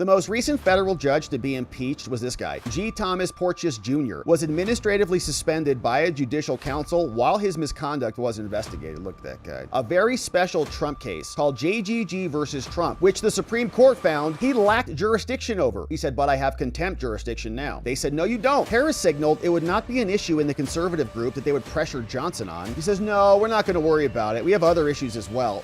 The most recent federal judge to be impeached was this guy. G. Thomas Porteous Jr. was administratively suspended by a judicial council while his misconduct was investigated. Look at that guy. A very special Trump case called JGG versus Trump, which the Supreme Court found he lacked jurisdiction over. He said, but I have contempt jurisdiction now. They said, no, you don't. Harris signaled it would not be an issue in the conservative group that they would pressure Johnson on. He says, no, we're not going to worry about it. We have other issues as well.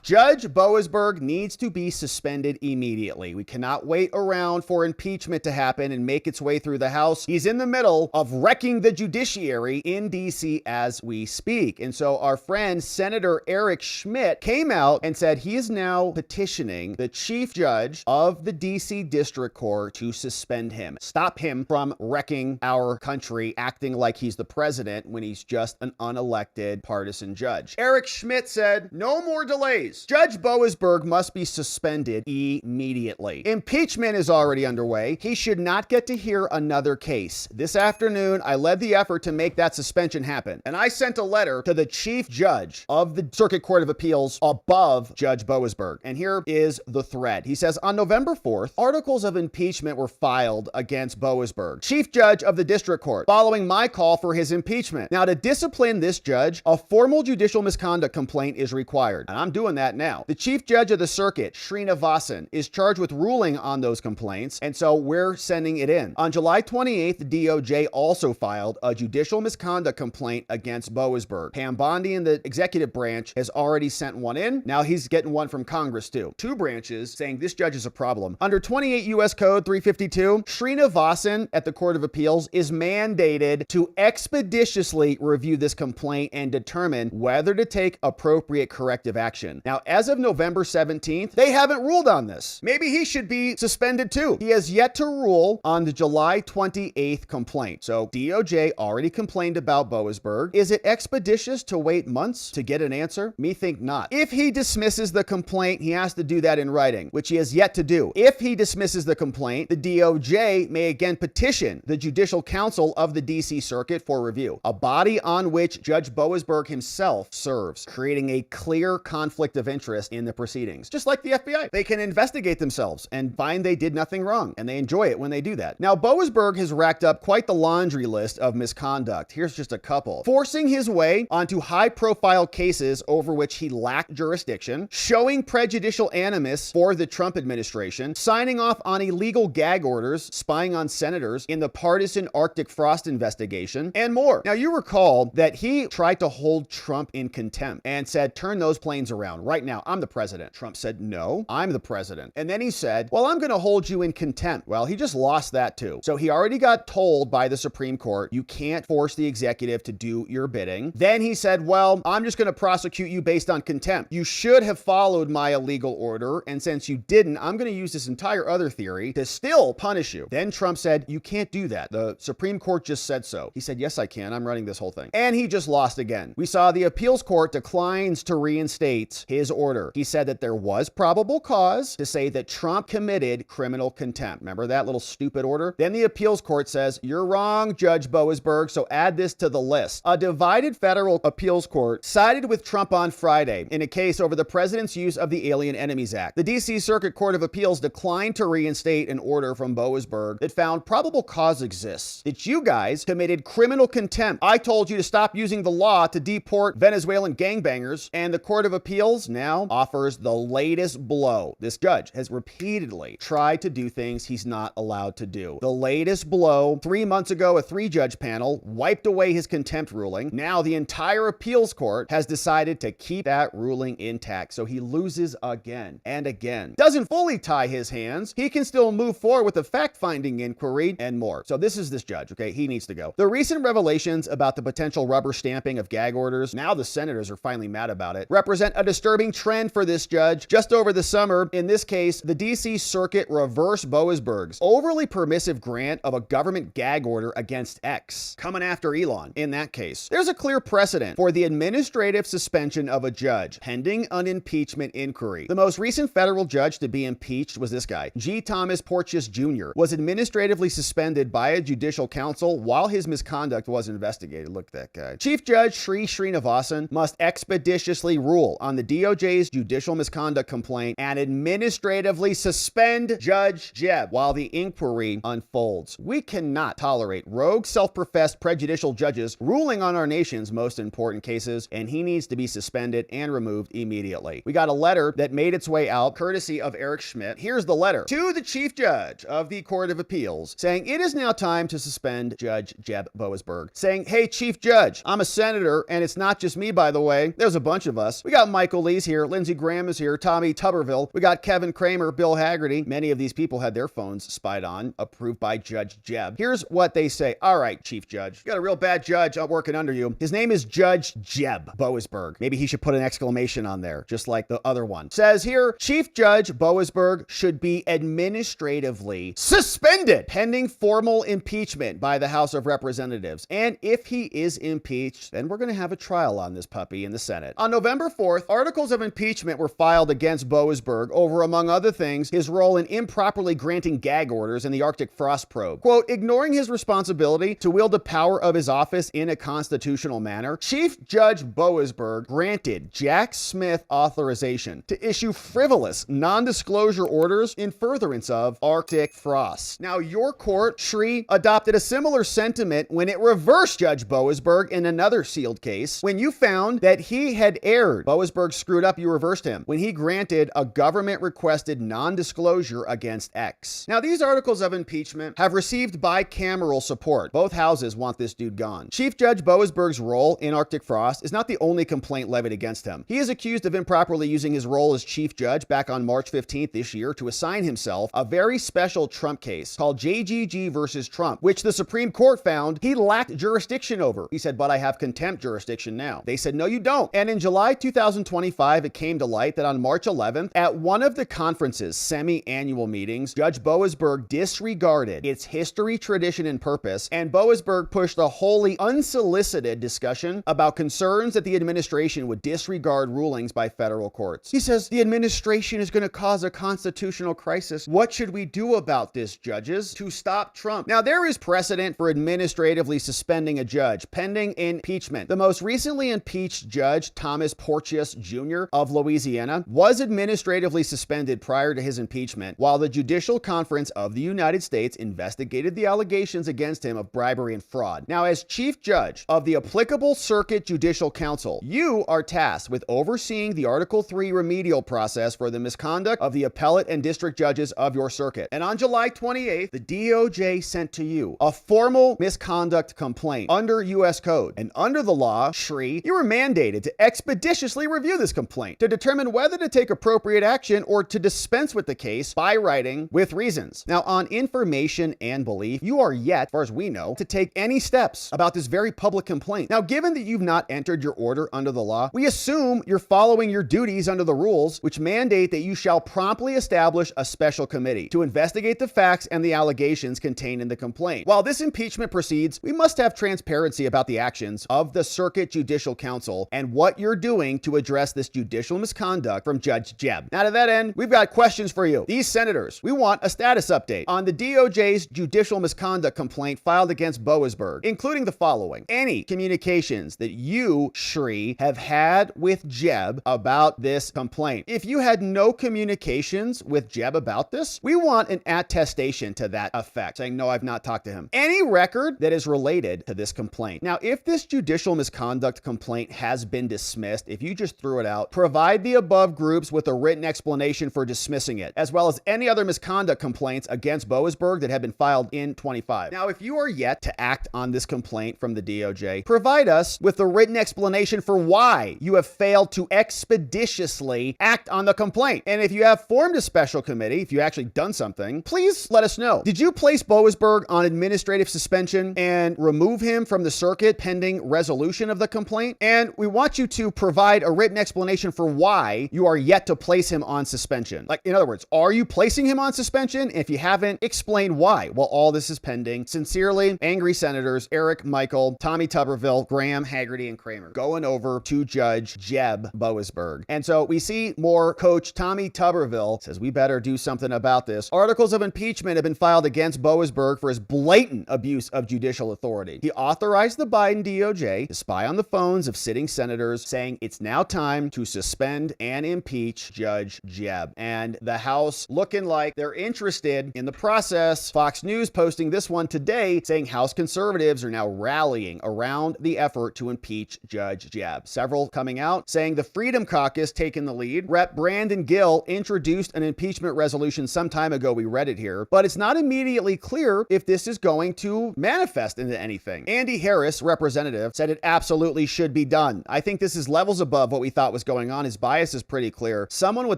Judge Boasberg needs to be suspended immediately. We cannot wait around for impeachment to happen and make its way through the House. He's in the middle of wrecking the judiciary in DC as we speak. And so our friend Senator Eric Schmitt came out and said he is now petitioning the chief judge of the DC District Court to suspend him. Stop him from wrecking our country, acting like he's the president when he's just an unelected partisan judge. Eric Schmitt said, no more delays. Judge Boasberg must be suspended immediately. Impeachment is already underway. He should not get to hear another case. This afternoon, I led the effort to make that suspension happen. And I sent a letter to the chief judge of the Circuit Court of Appeals above Judge Boasberg. And here is the thread. He says, on November 4th, articles of impeachment were filed against Boasberg, chief judge of the district court, following my call for his impeachment. Now, to discipline this judge, a formal judicial misconduct complaint is required. And I'm doing that now. The chief judge of the circuit, Srinivasan, is charged with ruling on those complaints. And so we're sending it in. On July 28th, the DOJ also filed a judicial misconduct complaint against Boasberg. Pam Bondi in the executive branch has already sent one in. Now he's getting one from Congress too. Two branches saying this judge is a problem. Under 28 U.S. Code 352, Srinivasan at the Court of Appeals is mandated to expeditiously review this complaint and determine whether to take appropriate corrective action. Now, as of November 17th, they haven't ruled on this. Maybe he should be suspended too. He has yet to rule on the July 28th complaint. So DOJ already complained about Boasberg. Is it expeditious to wait months to get an answer? Me think not. If he dismisses the complaint, he has to do that in writing, which he has yet to do. If he dismisses the complaint, the DOJ may again petition the Judicial Council of the DC Circuit for review, a body on which Judge Boasberg himself serves, creating a clear conflict of interest in the proceedings. Just like the FBI, they can investigate themselves and find they did nothing wrong, and they enjoy it when they do that. Now, Boasberg has racked up quite the laundry list of misconduct. Here's just a couple. Forcing his way onto high-profile cases over which he lacked jurisdiction, showing prejudicial animus for the Trump administration, signing off on illegal gag orders, spying on senators in the partisan Arctic frost investigation, and more. Now, you recall that he tried to hold Trump in contempt and said, turn those planes around. Right now, I'm the president. Trump said, no, I'm the president. And then he said, well, I'm going to hold you in contempt. Well, he just lost that too. So he already got told by the Supreme Court, you can't force the executive to do your bidding. Then he said, well, I'm just going to prosecute you based on contempt. You should have followed my illegal order. And since you didn't, I'm going to use this entire other theory to still punish you. Then Trump said, you can't do that. The Supreme Court just said so. He said, yes, I can. I'm running this whole thing. And he just lost again. We saw the appeals court declines to reinstate his order. He said that there was probable cause to say that Trump committed criminal contempt. Remember that little stupid order? Then the appeals court says, you're wrong, Judge Boasberg, so add this to the list. A divided federal appeals court sided with Trump on Friday in a case over the president's use of the Alien Enemies Act. The DC Circuit Court of Appeals declined to reinstate an order from Boasberg that found probable cause exists, that you guys committed criminal contempt. I told you to stop using the law to deport Venezuelan gangbangers, and the Court of Appeals now offers the latest blow. This judge has repeatedly tried to do things he's not allowed to do. The latest blow, 3 months ago, a 3-judge panel wiped away his contempt ruling. Now the entire appeals court has decided to keep that ruling intact, so he loses again and again. Doesn't fully tie his hands. He can still move forward with a fact-finding inquiry and more. So this is this judge, okay? He needs to go. The recent revelations about the potential rubber stamping of gag orders, now the senators are finally mad about it, represent a disturbing trend for this judge. Just over the summer, in this case, the DC Circuit reversed Boasberg's overly permissive grant of a government gag order against X, coming after Elon. In that case, there's a clear precedent for the administrative suspension of a judge pending an impeachment inquiry. The most recent federal judge to be impeached was this guy. G. Thomas Porteous Jr. was administratively suspended by a judicial council while his misconduct was investigated. Look at that guy. Chief Judge Srinivasan must expeditiously rule on the DOJ's judicial misconduct complaint and administratively suspend suspend Judge Jeb while the inquiry unfolds. We cannot tolerate rogue, self-professed prejudicial judges ruling on our nation's most important cases, and he needs to be suspended and removed immediately. We got a letter that made its way out courtesy of Eric Schmidt. Here's the letter to the Chief Judge of the Court of Appeals saying it is now time to suspend Judge Jeb Boasberg. Saying, hey, Chief Judge, I'm a senator, and it's not just me, by the way. There's a bunch of us. We got Michael Lee's here, Lindsey Graham is here, Tommy Tuberville. We got Kevin Kramer, Bill Haggerty. Many of these people had their phones spied on, approved by Judge Jeb. Here's what they say. All right, Chief Judge, you got a real bad judge working under you. His name is Judge Jeb Boasberg. Maybe he should put an exclamation on there, just like the other one. Says here, Chief Judge Boasberg should be administratively suspended pending formal impeachment by the House of Representatives. And if he is impeached, then we're going to have a trial on this puppy in the Senate. On November 4th, articles of impeachment were filed against Boasberg over, among other things, his role in improperly granting gag orders in the Arctic frost probe. Quote, ignoring his responsibility to wield the power of his office in a constitutional manner, Chief Judge Boasberg granted Jack Smith authorization to issue frivolous non-disclosure orders in furtherance of Arctic frost. Now, your court, Shri, adopted a similar sentiment when it reversed Judge Boasberg in another sealed case. When you found that he had erred, Boasberg screwed up, you reversed him when he granted a government-requested non-disclosure against X. Now, these articles of impeachment have received bicameral support. Both houses want this dude gone. Chief Judge Boasberg's role in Arctic frost is not the only complaint levied against him. He is accused of improperly using his role as chief judge back on March 15th this year to assign himself a very special Trump case called JGG versus Trump, which the Supreme Court found he lacked jurisdiction over. He said, but I have contempt jurisdiction now. They said, no, you don't. And in July 2025, it came to light that on March 11th, at one of the conference's semi-annual meetings, Judge Boasberg disregarded its history, tradition, and purpose, and Boasberg pushed a wholly unsolicited discussion about concerns that the administration would disregard rulings by federal courts. He says, the administration is going to cause a constitutional crisis. What should we do about this, judges, to stop Trump? Now, there is precedent for administratively suspending a judge pending impeachment. The most recently impeached judge, Thomas Porteous Jr. of Louisiana, was administratively suspended prior to his impeachment while the Judicial Conference of the United States investigated the allegations against him of bribery and fraud. Now, as chief judge of the applicable Circuit Judicial Council, you are tasked with overseeing the Article 3 remedial process for the misconduct of the appellate and district judges of your circuit. And on July 28th, the DOJ sent to you a formal misconduct complaint under U.S. Code. And under the law, Shri, you were mandated to expeditiously review this complaint to determine whether to take appropriate action or to dispense with the case by writing with reasons. Now, on information and belief, you are yet, as far as we know, to take any steps about this very public complaint. Now, given that you've not entered your order under the law, we assume you're following your duties under the rules, which mandate that you shall promptly establish a special committee to investigate the facts and the allegations contained in the complaint. While this impeachment proceeds, we must have transparency about the actions of the Circuit Judicial Council and what you're doing to address this judicial misconduct from Judge Jeb. Now, to that end, we've got questions for you. These senators, we want a status update on the DOJ's judicial misconduct complaint filed against Boasberg, including the following: any communications that you, Shri, have had with Jeb about this complaint. If you had no communications with Jeb about this, we want an attestation to that effect, saying, no, I've not talked to him. Any record that is related to this complaint. Now, if this judicial misconduct complaint has been dismissed, if you just threw it out, provide the above groups with a written explanation for dismissing it, as well as any other misconduct complaints against Boasberg that have been filed in 25. Now, if you are yet to act on this complaint from the DOJ, provide us with a written explanation for why you have failed to expeditiously act on the complaint. And if you have formed a special committee, if you actually done something, please let us know. Did you place Boasberg on administrative suspension and remove him from the circuit pending resolution of the complaint? And we want you to provide a written explanation for why you are yet to place him on suspension. Like, in other words, are you placing him on suspension? If you haven't, explain why. Well, all this is pending. Sincerely, angry senators Eric, Michael, Tommy Tuberville, Graham, Haggerty, and Kramer, going over to Judge Jeb Boasberg. And so we see more Coach Tommy Tuberville says we better do something about this. Articles of impeachment have been filed against Boasberg for his blatant abuse of judicial authority. He authorized the Biden DOJ to spy on the phones of sitting senators, saying it's now time to suspend and impeach Judge Jeb. And the House looking like they're interested in the process. Fox News posting this one today saying House conservatives are now rallying around the effort to impeach Judge Jeb. Several coming out saying the Freedom Caucus taking the lead. Rep. Brandon Gill introduced an impeachment resolution some time ago. We read it here, but it's not immediately clear if this is going to manifest into anything. Andy Harris, representative, said it absolutely should be done. I think this is levels above what we thought was going on. His bias is pretty clear. Someone with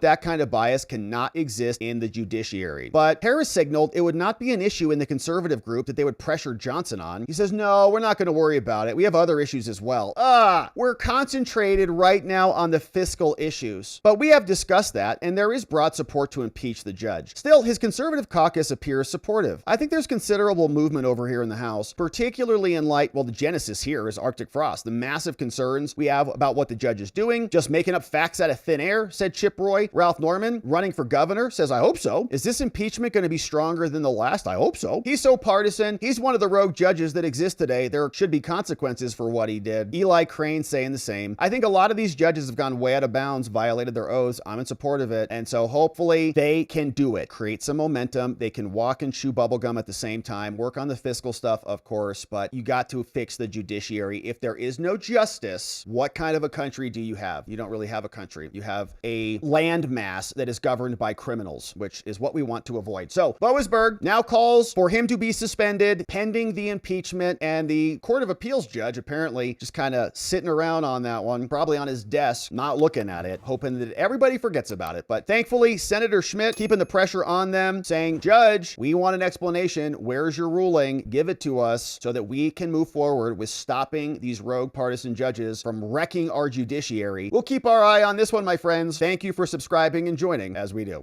that kind of bias cannot exist in the judiciary. But Harris signaled it would not be an issue in the conservative group that they would pressure Johnson on. He says, no, we're not going to worry about it. We have other issues as well. We're concentrated right now on the fiscal issues. But we have discussed that, and there is broad support to impeach the judge. Still, his conservative caucus appears supportive. I think there's considerable movement over here in the House, particularly in light, well, the genesis here is Arctic frost. The massive concerns we have about what the judge is doing, just making up facts out of thin air, said Chip Roy. Ralph Norman, running for governor, says, I hope so. Is this impeachment going to be stronger than the last? I hope so. He's so partisan. He's one of the rogue judges that exist today. There should be consequences for what he did. Eli Crane saying the same. I think a lot of these judges have gone way out of bounds, violated their oaths. I'm in support of it. And so hopefully they can do it. Create some momentum. They can walk and chew bubblegum at the same time. Work on the fiscal stuff, of course, but you got to fix the judiciary. If there is no justice, what kind of a country do you have? You don't really have a country. You have a landmass that is governed by criminals, which is what we want to avoid. So Boasberg now calls for him to be suspended pending the impeachment, and the Court of Appeals judge apparently just kind of sitting around on that one, probably on his desk, not looking at it, hoping that everybody forgets about it. But thankfully, Senator Schmidt keeping the pressure on them, saying, Judge, we want an explanation. Where's your ruling? Give it to us so that we can move forward with stopping these rogue partisan judges from wrecking our judiciary. We'll keep our eye on this one, my friends. Thank you for subscribing and joining as we do.